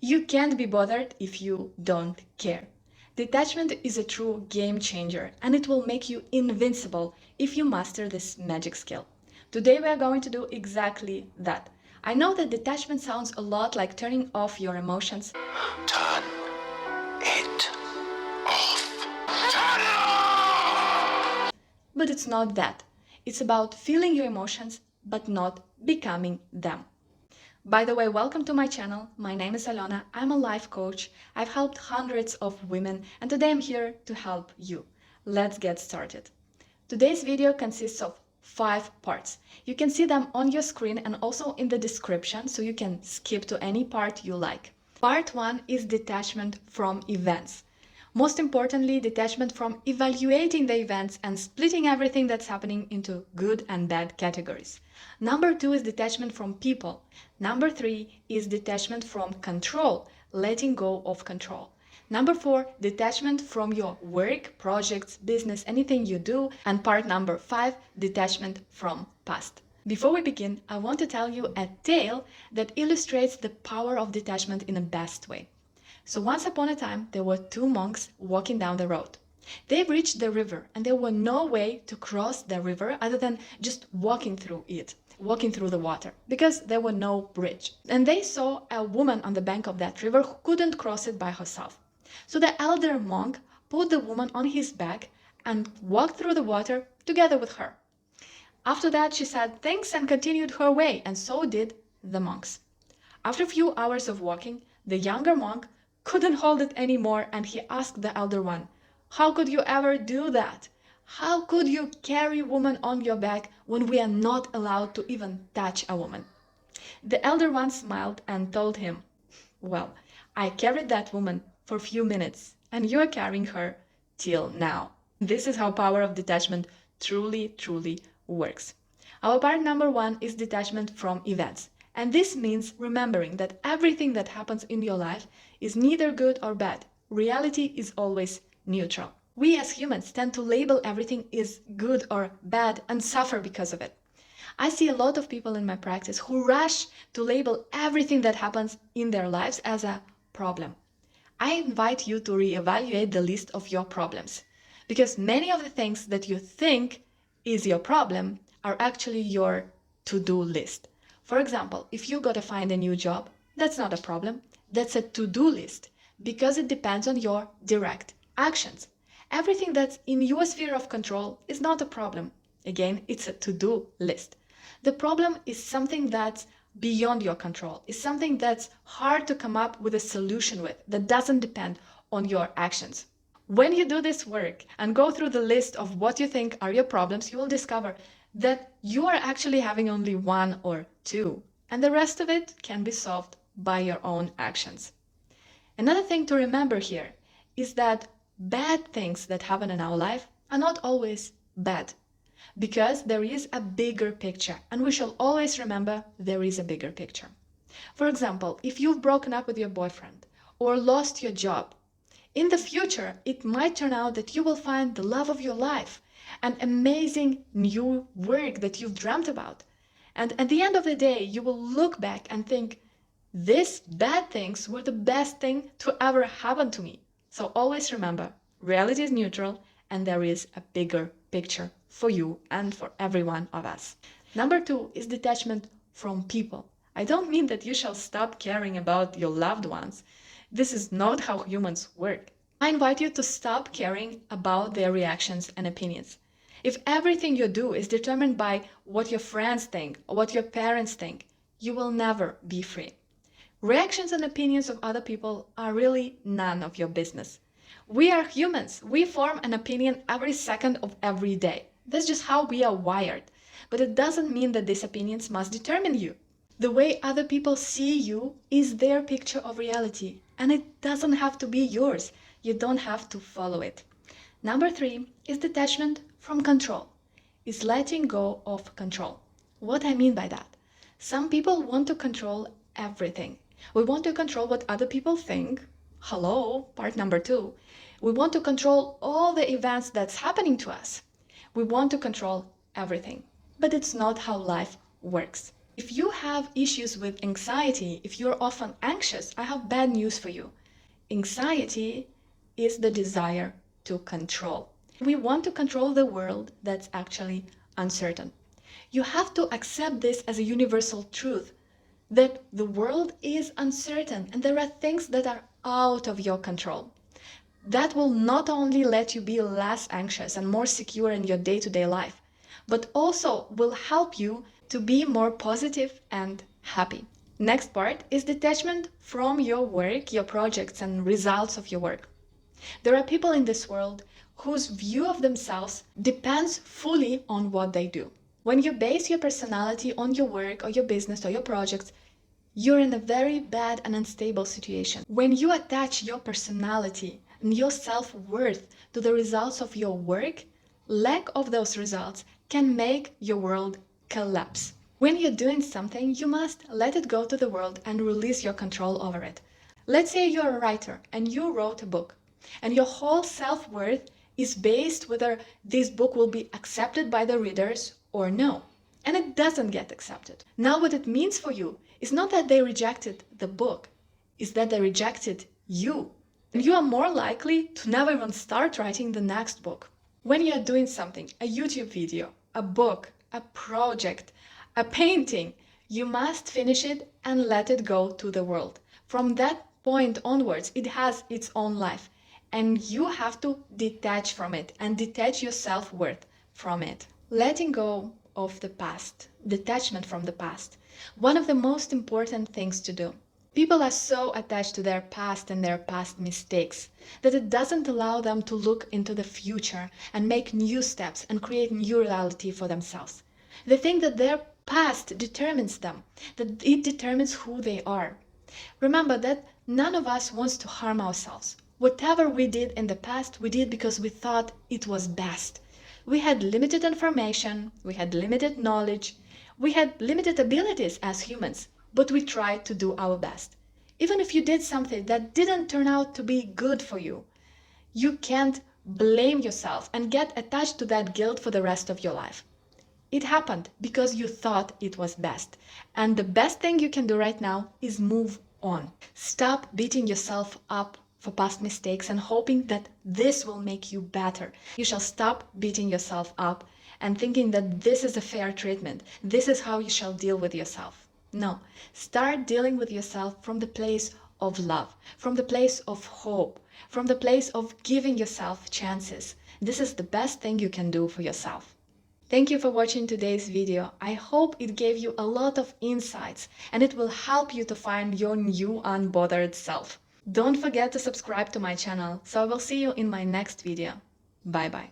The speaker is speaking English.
You can't be bothered if you don't care. Detachment is a true game changer, and it will make you invincible if you master this magic skill. Today we are going to do exactly that. I know that detachment sounds a lot like turning off your emotions. Turn it off. Turn it off! But it's not that. It's about feeling your emotions, but not becoming them. By the way, welcome to my channel. My name is Alona. I'm a life coach. I've helped hundreds of women, and today I'm here to help you. Let's get started. Today's video consists of 5 parts. You can see them on your screen and also in the description, so you can skip to any part you like. Part 1 is detachment from events. Most importantly, detachment from evaluating the events and splitting everything that's happening into good and bad categories. Number 2 is detachment from people. Number 3 is detachment from control, letting go of control. Number 4, detachment from your work, projects, business, anything you do. And part number 5, detachment from past. Before we begin, I want to tell you a tale that illustrates the power of detachment in the best way. So once upon a time, there were 2 monks walking down the road. They reached the river, and there was no way to cross the river other than just walking through the water, because there was no bridge. And they saw a woman on the bank of that river who couldn't cross it by herself. So the elder monk put the woman on his back and walked through the water together with her. After that, she said thanks and continued her way, and so did the monks. After a few hours of walking, the younger monk couldn't hold it anymore, and he asked the elder one, "How could you ever do that? How could you carry a woman on your back when we are not allowed to even touch a woman?" The elder one smiled and told him, "Well, I carried that woman for a few minutes, and you are carrying her till now." This is how power of detachment truly works. Our part number 1 is detachment from events. And this means remembering that everything that happens in your life is neither good or bad. Reality is always neutral. We as humans tend to label everything as good or bad and suffer because of it. I see a lot of people in my practice who rush to label everything that happens in their lives as a problem. I invite you to reevaluate the list of your problems, because many of the things that you think is your problem are actually your to-do list. For example, if you gotta find a new job, that's not a problem. That's a to-do list, because it depends on your direct actions. Everything that's in your sphere of control is not a problem. Again, it's a to-do list. The problem is something that's beyond your control, is something that's hard to come up with a solution with, that doesn't depend on your actions. When you do this work and go through the list of what you think are your problems, you will discover that you are actually having only 1 or 2, and the rest of it can be solved by your own actions. Another thing to remember here is that bad things that happen in our life are not always bad, because there is a bigger picture, and we shall always remember there is a bigger picture. For example, if you've broken up with your boyfriend or lost your job, in the future, it might turn out that you will find the love of your life, an amazing new work that you've dreamt about. And at the end of the day, you will look back and think, these bad things were the best thing to ever happen to me. So always remember, reality is neutral, and there is a bigger picture for you and for every one of us. Number 2 is detachment from people. I don't mean that you shall stop caring about your loved ones. This is not how humans work. I invite you to stop caring about their reactions and opinions. If everything you do is determined by what your friends think or what your parents think, you will never be free. Reactions and opinions of other people are really none of your business. We are humans. We form an opinion every second of every day. That's just how we are wired. But it doesn't mean that these opinions must determine you. The way other people see you is their picture of reality, and it doesn't have to be yours. You don't have to follow it. Number 3 is detachment from control, is letting go of control. What I mean by that? Some people want to control everything. We want to control what other people think. Hello, part number 2. We want to control all the events that's happening to us. We want to control everything. But it's not how life works. If you have issues with anxiety, if you're often anxious, I have bad news for you. Anxiety is the desire to control. We want to control the world that's actually uncertain. You have to accept this as a universal truth, that the world is uncertain and there are things that are out of your control. That will not only let you be less anxious and more secure in your day-to-day life, but also will help you to be more positive and happy. Next part is detachment from your work, your projects, and results of your work. There are people in this world whose view of themselves depends fully on what they do. When you base your personality on your work or your business or your projects, you're in a very bad and unstable situation. When you attach your personality and your self-worth to the results of your work, lack of those results can make your world collapse. When you're doing something, you must let it go to the world and release your control over it. Let's say you're a writer and you wrote a book, and your whole self-worth is based whether this book will be accepted by the readers or no. And it doesn't get accepted. Now what it means for you is not that they rejected the book, it's that they rejected you. And you are more likely to never even start writing the next book. When you're doing something, a YouTube video, a book, a project, a painting, you must finish it and let it go to the world. From that point onwards, it has its own life. And you have to detach from it and detach your self-worth from it. Letting go of the past, detachment from the past, one of the most important things to do. People are so attached to their past and their past mistakes that it doesn't allow them to look into the future and make new steps and create new reality for themselves. They think that their past determines them, that it determines who they are. Remember that none of us wants to harm ourselves. Whatever we did in the past, we did because we thought it was best. We had limited information, we had limited knowledge, we had limited abilities as humans, but we tried to do our best. Even if you did something that didn't turn out to be good for you, you can't blame yourself and get attached to that guilt for the rest of your life. It happened because you thought it was best. And the best thing you can do right now is move on. Stop beating yourself up for past mistakes and hoping that this will make you better. You shall stop beating yourself up and thinking that this is a fair treatment. This is how you shall deal with yourself. No, start dealing with yourself from the place of love, from the place of hope, from the place of giving yourself chances. This is the best thing you can do for yourself. Thank you for watching today's video. I hope it gave you a lot of insights and it will help you to find your new unbothered self. Don't forget to subscribe to my channel, so I will see you in my next video. Bye bye.